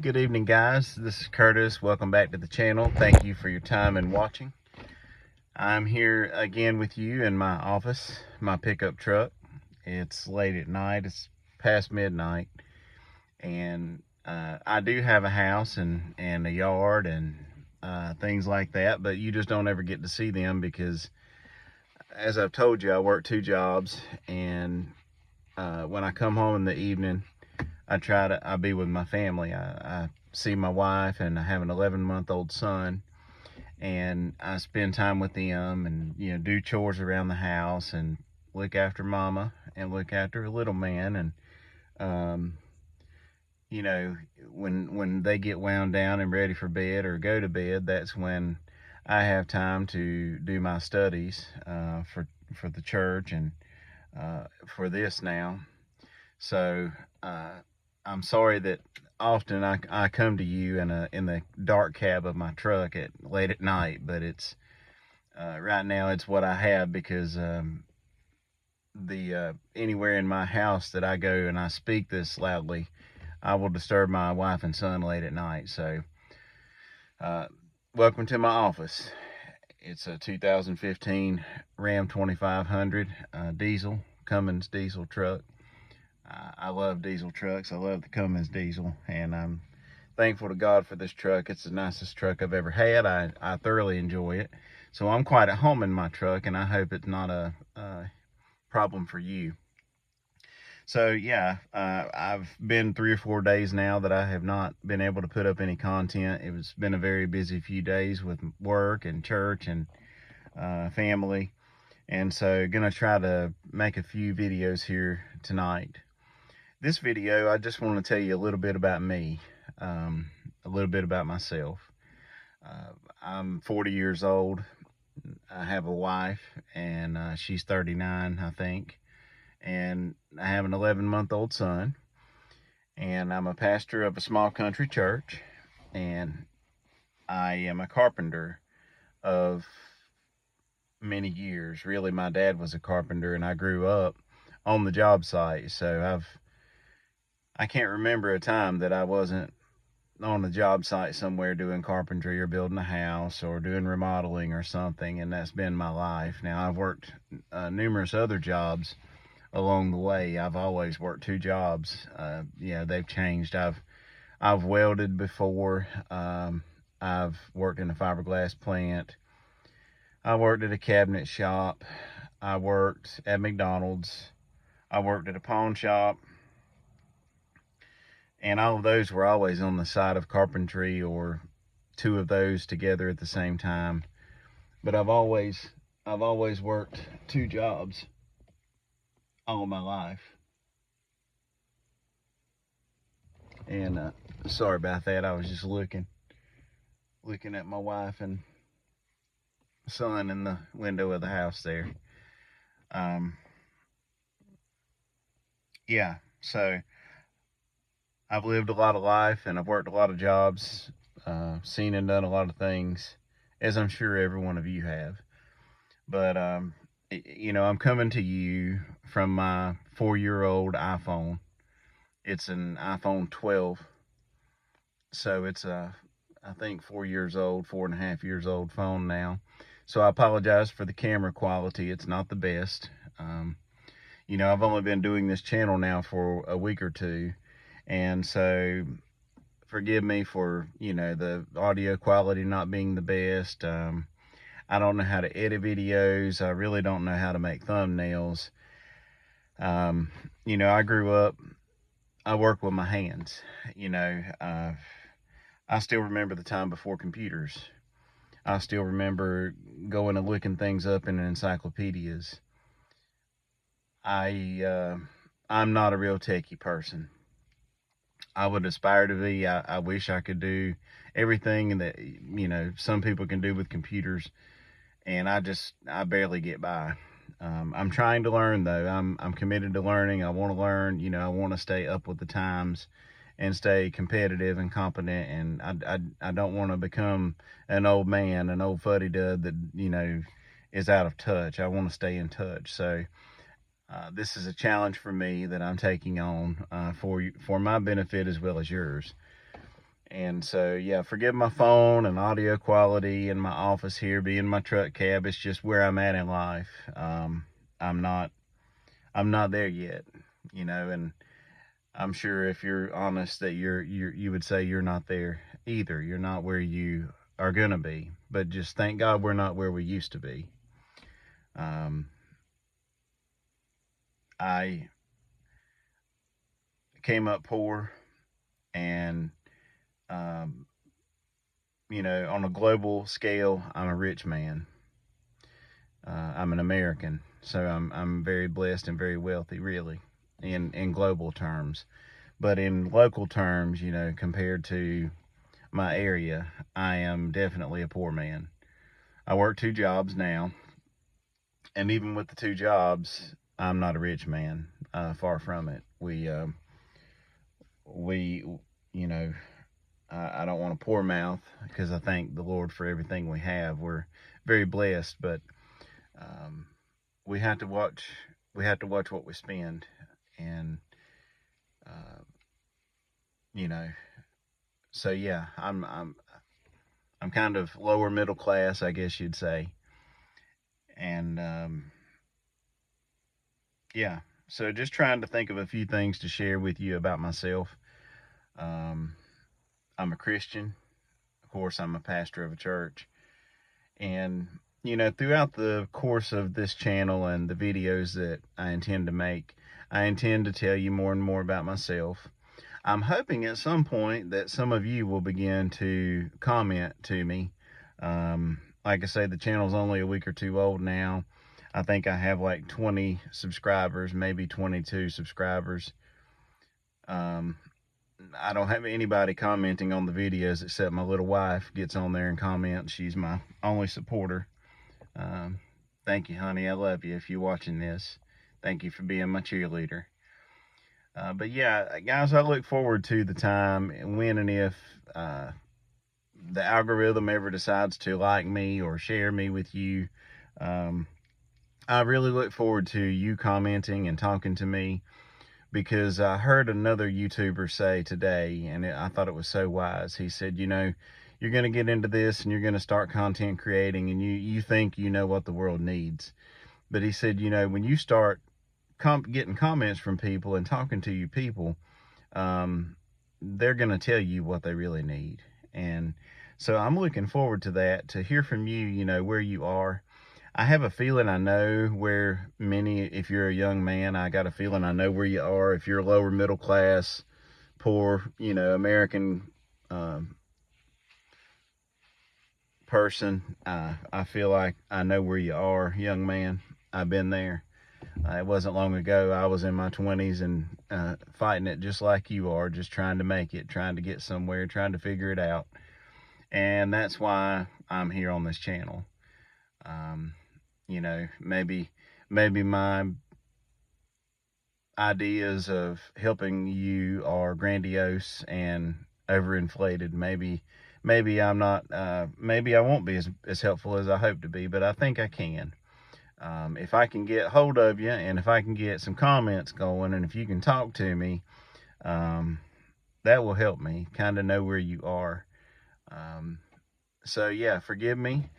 Good evening, guys. This is Curtis. Welcome back to the channel. Thank you for your time and watching. I'm here again with you in my office, my pickup truck. It's late at night. It's past midnight. And I do have a house and a yard and things like that, but you just don't ever get to see them because, as I've told you, I work two jobs. And when I come home in the evening, I be with my family. I see my wife, and I have an 11-month-old son, and I spend time with them and, do chores around the house and look after mama and look after a little man. And, when they get wound down and ready for bed or go to bed, that's when I have time to do my studies for the church and for this now. So, I'm sorry that often I come to you in the dark cab of my truck late at night, but it's right now it's what I have because anywhere in my house that I go and I speak this loudly, I will disturb my wife and son late at night. So welcome to my office. It's a 2015 Ram 2500 diesel, Cummins diesel truck. I love diesel trucks. I love the Cummins diesel, and I'm thankful to God for this truck. It's the nicest truck I've ever had. I thoroughly enjoy it. So I'm quite at home in my truck, and I hope it's not a problem for you. So yeah, I've been 3 or 4 days now that I have not been able to put up any content. It's been a very busy few days with work and church and family. And so gonna try to make a few videos here tonight. This video, I just want to tell you a little bit about me, a little bit about myself. I'm 40 years old. I have a wife, and she's 39, I think. And I have an 11-month-old son. And I'm a pastor of a small country church. And I am a carpenter of many years. Really, my dad was a carpenter, and I grew up on the job site. So I can't remember a time that I wasn't on a job site somewhere doing carpentry or building a house or doing remodeling or something, and that's been my life. Now, I've worked numerous other jobs along the way. I've always worked two jobs. They've changed. I've welded before. I've worked in a fiberglass plant. I worked at a cabinet shop. I worked at McDonald's. I worked at a pawn shop. And all of those were always on the side of carpentry, or two of those together at the same time. But I've always worked two jobs all my life. And sorry about that. I was just looking at my wife and son in the window of the house there. So I've lived a lot of life, and I've worked a lot of jobs, seen and done a lot of things, as I'm sure every one of you have. But, I'm coming to you from my 4-year-old iPhone. It's an iPhone 12. So it's I think 4 years old, 4.5 years old phone now. So I apologize for the camera quality. It's not the best. I've only been doing this channel now for a week or two. And so forgive me for, the audio quality not being the best. I don't know how to edit videos. I really don't know how to make thumbnails. I grew up, I work with my hands. I still remember the time before computers. I still remember going and looking things up in encyclopedias. I'm not a real techie person. I would aspire to be. I wish I could do everything that, some people can do with computers, and I barely get by. I'm trying to learn, though. I'm committed to learning. I want to learn. I want to stay up with the times and stay competitive and competent. And I don't want to become an old man, an old fuddy-dud that, is out of touch. I want to stay in touch. So this is a challenge for me that I'm taking on for my benefit as well as yours. And so, yeah, forgive my phone and audio quality in my office here, being my truck cab. It's just where I'm at in life. I'm not, I'm not there yet, and I'm sure if you're honest that you would say you're not there either. You're not where you are gonna be. But just thank God we're not where we used to be. Um, I came up poor, and um, on a global scale, I'm a rich man. I'm an American, so I'm very blessed and very wealthy, really, in global terms. But in local terms, compared to my area, I am definitely a poor man. I work two jobs now, and even with the two jobs, I'm not a rich man. Far from it. We, you know, I don't want to pour mouth because I thank the Lord for everything we have. We're very blessed, but um, we have to watch. We have to watch what we spend, and uh, you know. So yeah, I'm kind of lower middle class, I guess you'd say, and yeah. So just trying to think of a few things to share with you about myself. Um, I'm a Christian. Of course, I'm a pastor of a church. And, throughout the course of this channel and the videos that I intend to make, I intend to tell you more and more about myself. I'm hoping at some point that some of you will begin to comment to me. Like I say, the channel's only a week or two old now. I think I have like 20 subscribers, maybe 22 subscribers. I don't have anybody commenting on the videos except my little wife gets on there and comments. She's my only supporter. Um, Thank you, honey. I love you if you're watching this. Thank you for being my cheerleader. But yeah, guys, I look forward to the time when and if the algorithm ever decides to like me or share me with you. Um, I really look forward to you commenting and talking to me, because I heard another YouTuber say today, and I thought it was so wise. He said, you're going to get into this and you're going to start content creating, and you think you know what the world needs. But he said, when you start getting comments from people and talking to you people, they're going to tell you what they really need. And so I'm looking forward to that, to hear from you, where you are. I have a feeling I know where if you're a young man, I got a feeling I know where you are. If you're lower middle class, poor, American person, I feel like I know where you are, young man. I've been there. It wasn't long ago. I was in my 20s and fighting it just like you are, just trying to make it, trying to get somewhere, trying to figure it out. And that's why I'm here on this channel. Maybe my ideas of helping you are grandiose and overinflated. Maybe I'm not. Maybe I won't be as helpful as I hope to be, but I think I can. If I can get hold of you, and if I can get some comments going, and if you can talk to me, that will help me kind of know where you are. So yeah, forgive me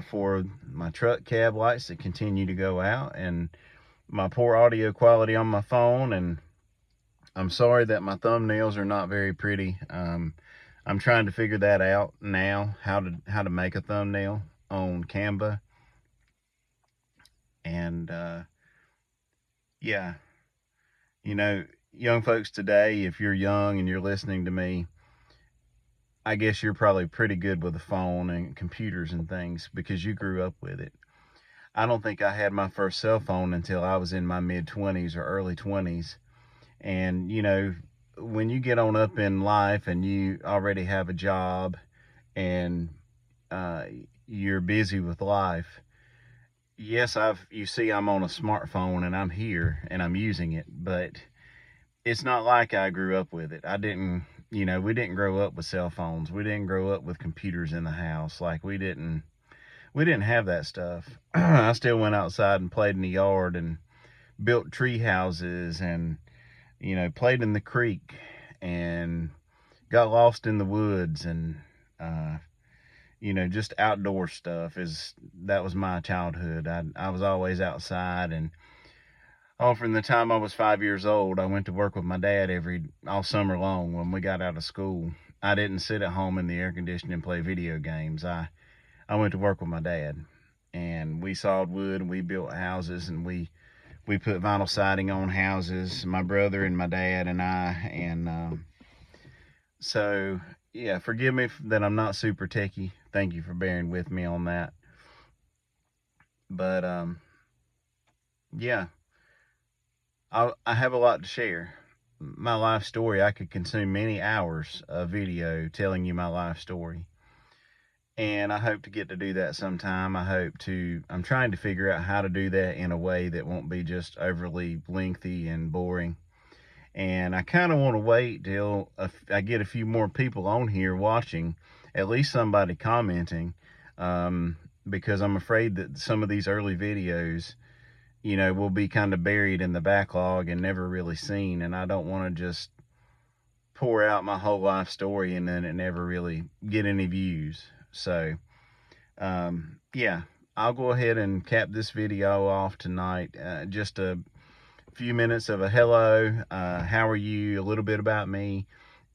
for my truck cab lights that continue to go out, and my poor audio quality on my phone, and I'm sorry that my thumbnails are not very pretty. I'm trying to figure that out now, how to make a thumbnail on Canva. And yeah, young folks today, if you're young and you're listening to me, I guess you're probably pretty good with a phone and computers and things because you grew up with it. I don't think I had my first cell phone until I was in my mid-20s or early 20s. And, when you get on up in life and you already have a job and you're busy with life, yes, you see I'm on a smartphone and I'm here and I'm using it, but it's not like I grew up with it. We didn't grow up with cell phones. We didn't grow up with computers in the house. Like we didn't have that stuff. I still went outside and played in the yard and built tree houses and, played in the creek and, got lost in the woods, and you know, just outdoor stuff. That was my childhood. I was always outside, and from the time I was 5 years old, I went to work with my dad all summer long. When we got out of school, I didn't sit at home in the air conditioning and play video games. I went to work with my dad, and we sawed wood, and we built houses, and we put vinyl siding on houses, my brother and my dad and I. And so, yeah, forgive me that I'm not super techie. Thank you for bearing with me on that. But yeah, I have a lot to share. My life story, I could consume many hours of video telling you my life story. And I hope to get to do that sometime. I'm trying to figure out how to do that in a way that won't be just overly lengthy and boring. And I kind of want to wait till I get a few more people on here watching, at least somebody commenting, because I'm afraid that some of these early videos, you know, will be kind of buried in the backlog and never really seen. And I don't want to just pour out my whole life story and then it never really get any views. So, yeah, I'll go ahead and cap this video off tonight. Just a few minutes of a hello, how are you, a little bit about me.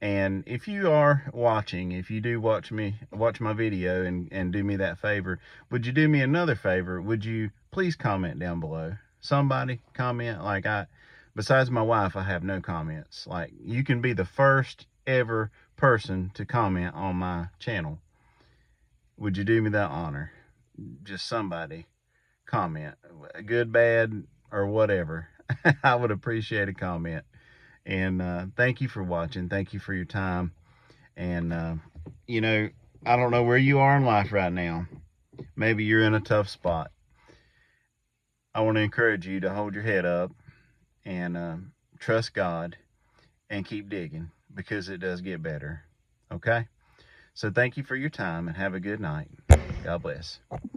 And if you are watching, if you do watch my video and do me that favor, would you do me another favor? Would you please comment down below? Somebody comment. Like, besides my wife, I have no comments. Like, you can be the first ever person to comment on my channel. Would you do me that honor? Just somebody comment, good, bad, or whatever. I would appreciate a comment. And thank you for watching. Thank you for your time. And you know, I don't know where you are in life right now. Maybe you're in a tough spot. I want to encourage you to hold your head up and trust God and keep digging, because it does get better. Okay? So thank you for your time and have a good night. God bless.